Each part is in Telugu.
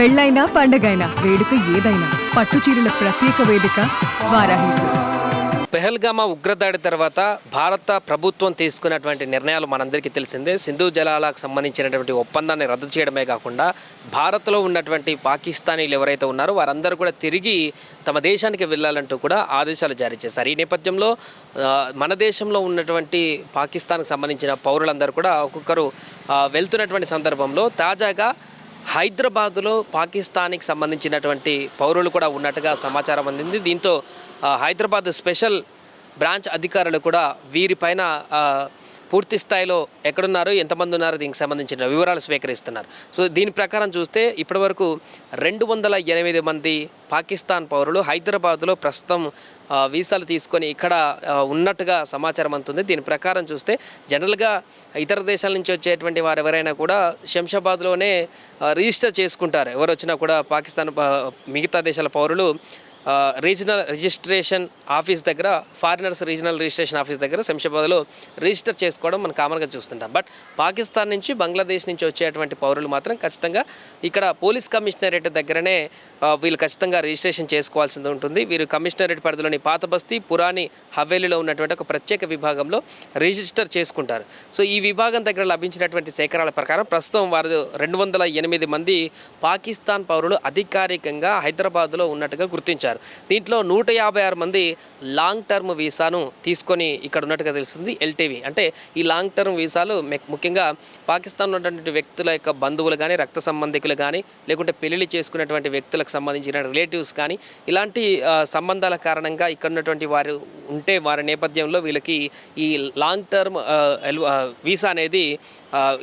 పెళ్ళైనా పండగైనా వేడుక ఏదైనా పట్టుచీరల ప్రత్యేక వేదిక వారాహి సిల్క్స్. పెహల్గామా ఉగ్రదాడి తర్వాత భారత ప్రభుత్వం తీసుకున్నటువంటి నిర్ణయాలు మనందరికీ తెలిసిందే. సింధు జలాలకు సంబంధించినటువంటి ఒప్పందాన్ని రద్దు చేయడమే కాకుండా భారత్లో ఉన్నటువంటి పాకిస్తానీలు ఎవరైతే ఉన్నారో వారందరూ కూడా తిరిగి తమ దేశానికి వెళ్ళాలంటూ కూడా ఆదేశాలు జారీ చేశారు. ఈ నేపథ్యంలో మన దేశంలో ఉన్నటువంటి పాకిస్తాన్కి సంబంధించిన పౌరులందరూ కూడా ఒక్కొక్కరు వెళ్తున్నటువంటి సందర్భంలో తాజాగా హైదరాబాదులో పాకిస్తాన్కి సంబంధించినటువంటి పౌరులు కూడా ఉన్నట్టుగా సమాచారం అందింది. దీంతో హైదరాబాద్ స్పెషల్ బ్రాంచ్ అధికారులు కూడా వీరిపైన పూర్తి స్థాయిలో ఎక్కడున్నారు, ఎంతమంది ఉన్నారు, దీనికి సంబంధించిన వివరాలు స్వీకరిస్తున్నారు. సో దీని ప్రకారం చూస్తే ఇప్పటివరకు 208 మంది పాకిస్తాన్ పౌరులు హైదరాబాద్లో ప్రస్తుతం వీసాలు తీసుకొని ఇక్కడ ఉన్నట్టుగా సమాచారం అందుతుంది. దీని ప్రకారం చూస్తే జనరల్గా ఇతర దేశాల నుంచి వచ్చేటువంటి వారు ఎవరైనా కూడా శంషాబాద్లోనే రిజిస్టర్ చేసుకుంటారు. ఎవరు వచ్చినా కూడా పాకిస్తాన్ మిగతా దేశాల పౌరులు రీజనల్ రిజిస్ట్రేషన్ ఆఫీస్ దగ్గర, ఫారినర్స్ రీజనల్ రిజిస్ట్రేషన్ ఆఫీస్ దగ్గర శంషాబాద్లో రిజిస్టర్ చేసుకోవడం మనం కామన్గా చూస్తుంటాం. బట్ పాకిస్తాన్ నుంచి, బంగ్లాదేశ్ నుంచి వచ్చేటువంటి పౌరులు మాత్రం ఖచ్చితంగా ఇక్కడ పోలీస్ కమిషనరేట్ దగ్గరనే వీళ్ళు ఖచ్చితంగా రిజిస్ట్రేషన్ చేసుకోవాల్సి ఉంటుంది. వీరు కమిషనరేట్ పరిధిలోని పాత బస్తీ, పురాణి హవేలీలో ఉన్నటువంటి ఒక ప్రత్యేక విభాగంలో రిజిస్టర్ చేసుకుంటారు. సో ఈ విభాగం దగ్గర లభించినటువంటి సేకరణల ప్రకారం ప్రస్తుతం వారు 208 మంది పాకిస్తాన్ పౌరులు అధికారికంగా హైదరాబాద్లో ఉన్నట్టుగా గుర్తించారు. దీంట్లో 156 మంది లాంగ్ టర్మ్ వీసాను తీసుకొని ఇక్కడ ఉన్నట్టుగా తెలుస్తుంది. ఎల్టీవీ అంటే ఈ లాంగ్ టర్మ్ వీసాలు ముఖ్యంగా పాకిస్తాన్లో ఉన్నటువంటి వ్యక్తుల యొక్క బంధువులు కానీ, రక్త సంబంధికులు కానీ, లేకుంటే పెళ్లి చేసుకున్నటువంటి వ్యక్తులకు సంబంధించిన రిలేటివ్స్ కానీ, ఇలాంటి సంబంధాల కారణంగా ఇక్కడ ఉన్నటువంటి వారు ఉంటే వారి నేపథ్యంలో వీళ్ళకి ఈ లాంగ్ టర్మ్ వీసా అనేది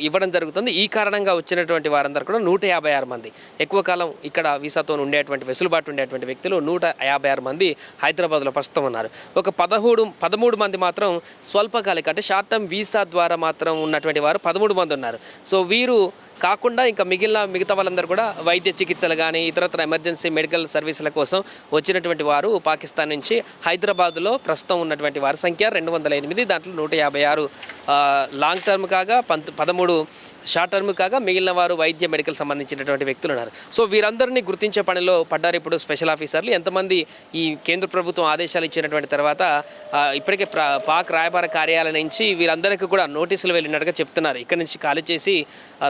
ఇవ్వడం జరుగుతుంది. ఈ కారణంగా వచ్చినటువంటి వారందరూ కూడా 156 మంది ఎక్కువ కాలం ఇక్కడ వీసాతో ఉండేటువంటి వెసులుబాటు ఉండేటువంటి వ్యక్తులు 156 మంది హైదరాబాద్లో ప్రస్తుతం ఉన్నారు. ఒక 13 మంది మాత్రం స్వల్పకాలిక అంటే షార్ట్ టర్మ్ వీసా ద్వారా మాత్రం ఉన్నటువంటి వారు 13 మంది ఉన్నారు. సో వీరు కాకుండా ఇంకా మిగతా వాళ్ళందరూ కూడా వైద్య చికిత్సలు కానీ, ఇతరత్ర ఎమర్జెన్సీ మెడికల్ సర్వీసుల కోసం వచ్చినటువంటి వారు పాకిస్తాన్ నుంచి హైదరాబాద్లో ప్రస్తుతం ఉన్నటువంటి వారి సంఖ్య 208. దాంట్లో 156 లాంగ్ టర్మ్ కాగా 13 షార్ట్ టర్మ్ కాగా మిగిలిన వారు వైద్య మెడికల్ సంబంధించినటువంటి వ్యక్తులు ఉన్నారు. సో వీరందరినీ గుర్తించే పనిలో పడ్డారు ఇప్పుడు స్పెషల్ ఆఫీసర్లు. ఎంతమంది ఈ కేంద్ర ప్రభుత్వం ఆదేశాలు ఇచ్చినటువంటి తర్వాత ఇప్పటికే పాక్ రాయబార కార్యాలయం నుంచి వీరందరికీ కూడా నోటీసులు వెళ్ళినట్టుగా చెప్తున్నారు. ఇక్కడి నుంచి ఖాళీ చేసి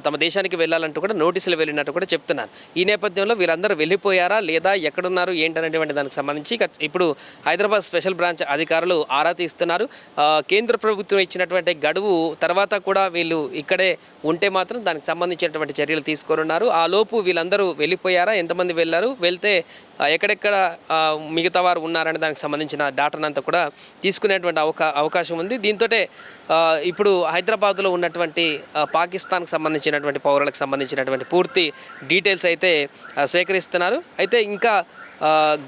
తమ దేశానికి వెళ్ళాలంటూ కూడా నోటీసులు వెళ్ళినట్టు కూడా చెప్తున్నారు. ఈ నేపథ్యంలో వీరందరూ వెళ్ళిపోయారా లేదా, ఎక్కడున్నారు ఏంటనేటువంటి దానికి సంబంధించి ఇప్పుడు హైదరాబాద్ స్పెషల్ బ్రాంచ్ అధికారులు ఆరా తీస్తున్నారు. కేంద్ర ప్రభుత్వం ఇచ్చినటువంటి గడువు తర్వాత కూడా వీళ్ళు ఇక్కడే ఉంటే మాత్రం దానికి సంబంధించినటువంటి చర్యలు తీసుకోనున్నారు. ఆ లోపు వీళ్ళందరూ వెళ్ళిపోయారా, ఎంతమంది వెళ్ళారు, వెళ్తే ఎక్కడెక్కడ మిగతా వారు ఉన్నారనే దానికి సంబంధించిన డాటానంతా కూడా తీసుకునేటువంటి అవకాశం ఉంది. దీంతో ఇప్పుడు హైదరాబాద్లో ఉన్నటువంటి పాకిస్తాన్కి సంబంధించినటువంటి పౌరులకు సంబంధించినటువంటి పూర్తి డీటెయిల్స్ అయితే సేకరిస్తున్నారు. అయితే ఇంకా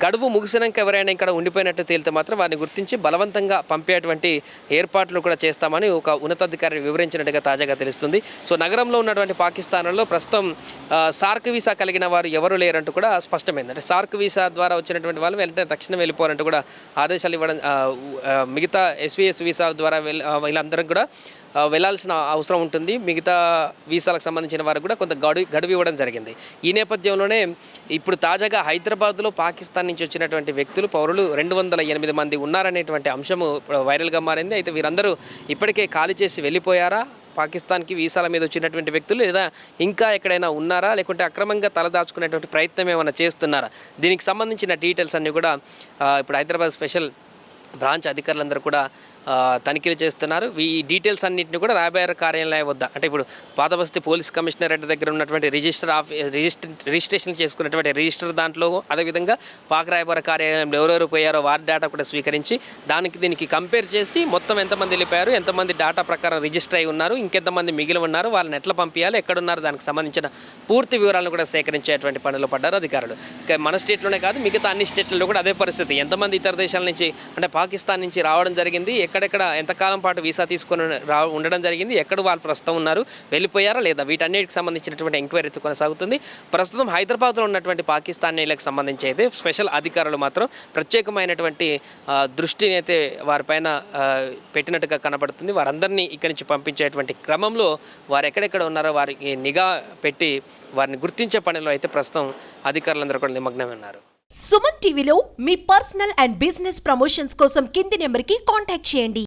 గడువు ముగిసినాక ఎవరైనా ఇక్కడ ఉండిపోయినట్టు తేలితే మాత్రం వారిని గుర్తించి బలవంతంగా పంపేటువంటి ఏర్పాట్లు కూడా చేస్తామని ఒక ఉన్నతాధికారి వివరించినట్టుగా తాజాగా తెలుస్తుంది. సో నగరంలో ఉన్నటువంటి పాకిస్తాన్లో ప్రస్తుతం సార్క్ వీసా కలిగిన వారు ఎవరు లేరంటూ కూడా స్పష్టమైంది. అంటే సార్క్ వీసా ద్వారా వచ్చినటువంటి వాళ్ళు వెంటనే తక్షణం వెళ్ళిపోవాలంటూ కూడా ఆదేశాలు ఇవ్వడం, మిగతా ఎస్వీఎస్ వీసా ద్వారా వీళ్ళందరూ కూడా వెళ్లాల్సిన అవసరం ఉంటుంది. మిగతా వీసాలకు సంబంధించిన వారికి కూడా కొంత గడువు ఇవ్వడం జరిగింది. ఈ నేపథ్యంలోనే ఇప్పుడు తాజాగా హైదరాబాద్లో పాకిస్తాన్ నుంచి వచ్చినటువంటి వ్యక్తులు, పౌరులు 208 మంది ఉన్నారనేటువంటి అంశము వైరల్గా మారింది. అయితే వీరందరూ ఇప్పటికే ఖాళీ చేసి వెళ్ళిపోయారా, పాకిస్తాన్కి వీసాల మీద వచ్చినటువంటి వ్యక్తులు, లేదా ఇంకా ఎక్కడైనా ఉన్నారా, లేకుంటే అక్రమంగా తలదాచుకునేటువంటి ప్రయత్నం ఏమైనా చేస్తున్నారా, దీనికి సంబంధించిన డీటెయిల్స్ అన్నీ కూడా ఇప్పుడు హైదరాబాద్ స్పెషల్ బ్రాంచ్ అధికారులందరూ కూడా తనిఖీలు చేస్తున్నారు. ఈ డీటెయిల్స్ అన్నింటినీ కూడా రాయబార కార్యాలయం వద్ద, అంటే ఇప్పుడు పాతబస్తీ పోలీస్ కమిషనరేట్ దగ్గర ఉన్నటువంటి రిజిస్ట్రేషన్ చేసుకున్నటువంటి రిజిస్టర్ దాంట్లో, అదేవిధంగా పాక్ రాయబార కార్యాలయంలో ఎవరెవరు పోయారో వారి డేటా కూడా స్వీకరించి దీనికి కంపేర్ చేసి మొత్తం ఎంతమంది వెళ్ళిపోయారు, ఎంతమంది డేటా ప్రకారం రిజిస్టర్ అయి ఉన్నారు, ఇంకెంతమంది మిగిలి ఉన్నారు, వాళ్ళని ఎట్లా పంపించాలి, ఎక్కడున్నారు, దానికి సంబంధించిన పూర్తి వివరాలను కూడా సేకరించేటువంటి పనిలో పడ్డారు అధికారులు. మన స్టేట్లోనే కాదు మిగతా అన్ని స్టేట్లలో కూడా అదే పరిస్థితి. ఎంతమంది ఇతర దేశాల నుంచి అంటే పాకిస్తాన్ నుంచి రావడం జరిగింది, ఎక్కడెక్కడ ఎంతకాలం పాటు వీసా తీసుకొని ఉండడం జరిగింది, ఎక్కడ వాళ్ళు ప్రస్తుతం ఉన్నారు, వెళ్ళిపోయారా లేదా, వీటన్నిటికి సంబంధించినటువంటి ఎంక్వైరీ కొనసాగుతుంది. ప్రస్తుతం హైదరాబాద్లో ఉన్నటువంటి పాకిస్తానీలకు సంబంధించి అయితే స్పెషల్ అధికారులు మాత్రం ప్రత్యేకమైనటువంటి దృష్టిని అయితే వారిపైన పెట్టినట్టుగా కనబడుతుంది. వారందరినీ ఇక్కడి నుంచి పంపించేటువంటి క్రమంలో వారు ఎక్కడెక్కడ ఉన్నారో వారికి నిఘా పెట్టి వారిని గుర్తించే పనిలో అయితే ప్రస్తుతం అధికారులందరూ కూడా నిమగ్నమై ఉన్నారు. సుమన్ టీవీలో మీ పర్సనల్ అండ్ బిజినెస్ ప్రమోషన్స్ కోసం కింది నెంబర్కి కాంటాక్ట్ చేయండి.